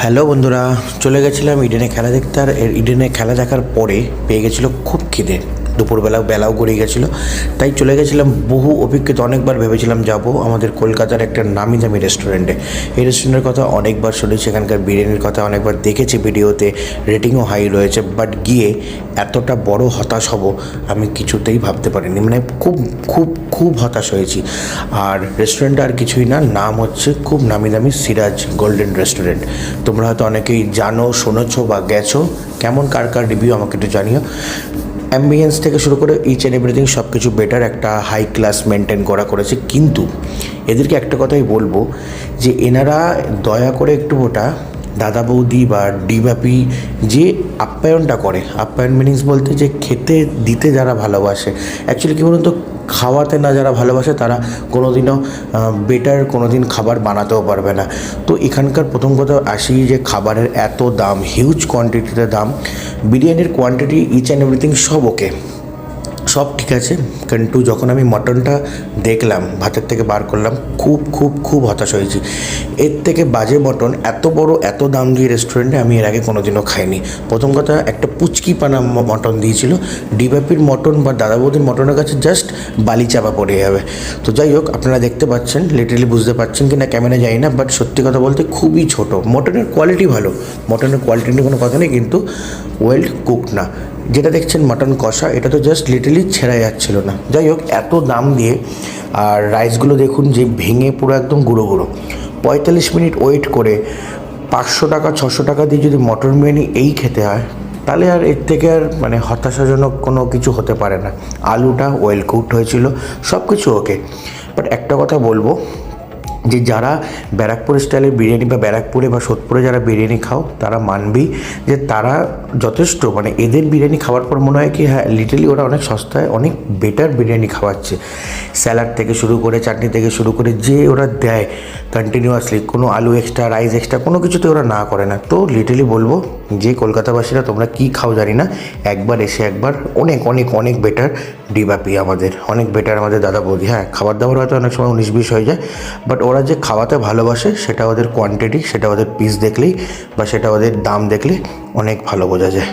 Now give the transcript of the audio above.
Hello বন্ধুরা, চলে গেছিলাম ইডেনে খেলা দেখতে। আর ইডেনে খেলা দেখার পরে পেয়ে গেছিলো খুব খিদে। বেলাও গড়িয়ে গেছিলো, তাই চলে গেছিলাম বহু অভিজ্ঞতা। অনেকবার ভেবেছিলাম যাব আমাদের কলকাতার একটা নামি দামি রেস্টুরেন্টে। এই রেস্টুরেন্টের কথা অনেকবার শুনেছি, এখানকার বিরিয়ানির কথা অনেকবার দেখেছি ভিডিওতে, রেটিংও হাই রয়েছে। বাট গিয়ে এতটা বড় হতাশ হব আমি কিছুতেই ভাবতে পারিনি। মানে খুব খুব খুব হতাশ হয়েছি। আর রেস্টুরেন্টটা আর কিছুই না, নাম হচ্ছে খুব নামি দামি সিরাজ গোল্ডেন রেস্টুরেন্ট। তোমরা হয়তো অনেকেই জানো, শুনেছো বা গেছো। কেমন কার রিভিউ আমাকে একটু জানিও। অ্যাম্বিয়েন্স থেকে শুরু করে ইচ অ্যান্ড এভরিথিং সব কিছু বেটার, একটা হাই ক্লাস মেনটেন করেছে। কিন্তু এদেরকে একটা কথাই বলবো যে এনারা দয়া করে একটু ওটা দাদা বৌদি বা ডিবাপি যে আপ্যায়নটা করে, আপ্যায়ন মিনিংস বলতে যে খেতে দিতে যারা ভালোবাসে, অ্যাকচুয়ালি কী বলুন তো, খাওয়াতে না যারা ভালোবাসে তারা কোনোদিনও বেটার কোনোদিন খাবার বানাতেও পারবে না। তো এখানকার প্রথম কথা আসি যে খাবারের এত দাম, হিউজ কোয়ান্টিটিতে দাম। বিরিয়ানির কোয়ান্টিটি ইচ অ্যান্ড এভরিথিং সব ওকে, সব ঠিক আছে। কিন্তু যখন আমি মটনটা দেখলাম, ভাতের থেকে বার করলাম, খুব খুব খুব হতাশ হয়েছি। এর থেকে বাজে মটন এত বড় এত দাম দিয়ে রেস্টুরেন্টে আমি এর আগে কোনোদিনও খাইনি। প্রথম কথা, একটা পুচকি পানা মটন দিয়েছিল। ডিবাপির মটন বা দাদা বৌদির মটনের কাছে জাস্ট বালি চাপা পড়ে যাবে। তো যাই হোক, আপনারা দেখতে পাচ্ছেন, লিটারালি বুঝতে পারছেন কি না ক্যামেরা যাই না, বাট সত্যি কথা বলতে খুবই ছোট। মটনের কোয়ালিটি ভালো, মটনের কোয়ালিটি নিয়ে কোনো কথা নেই, কিন্তু ওয়েল কুকড না। যেটা দেখছেন মাটন কষা, এটা তো জাস্ট লিটারালি ছেড়া যাচ্ছিল না। যাই হোক, এত দাম দিয়ে, আর রাইসগুলো দেখুন যে ভেঙে পুরো একদম গুঁড়ো গুঁড়ো। 45 মিনিট ওয়েট করে 500 টাকা 600 টাকা দিয়ে যদি মটন বিরিয়ানি এই খেতে হয়, তাহলে আর এর থেকে আর মানে হতাশাজনক কোনো কিছু হতে পারে না। আলুটা ওয়েল কুকড হয়েছিল, সব কিছু ওকে। বাট একটা কথা বলবো যে যারা ব্যারাকপুর স্টাইলের বিরিয়ানি বা ব্যারাকপুরে বা সোদপুরে যারা বিরিয়ানি খাও, তারা মানবি যে তারা যথেষ্ট, মানে এদের বিরিয়ানি খাওয়ার পর মনে হয় কি হ্যাঁ লিটারালি ওরা অনেক সস্তায় অনেক বেটার বিরিয়ানি খাওয়াচ্ছে। স্যালাড থেকে শুরু করে, চাটনি থেকে শুরু করে যে ওরা দেয় কন্টিনিউয়াসলি, কোনো আলু এক্সট্রা, রাইস এক্সট্রা কোনো কিছুতে ওরা না করে না। তো লিটারালি বলবো যে কলকাতাবাসীরা, তোমরা কী খাও জানি না, একবার এসে একবার অনেক অনেক অনেক বেটার ডিবাপি, আমাদের অনেক বেটার আমাদের দাদা বৌদি। হ্যাঁ, খাবার দাবার হয়তো অনেক সময় 19-20 হয়ে যায়, বাট ওরা যে খাওয়াতে ভালোবাসে সেটা ওদের কোয়ান্টিটি, সেটা ওদের পিস দেখলেই বা সেটা ওদের দাম দেখলে অনেক ভালো বোঝা যায়।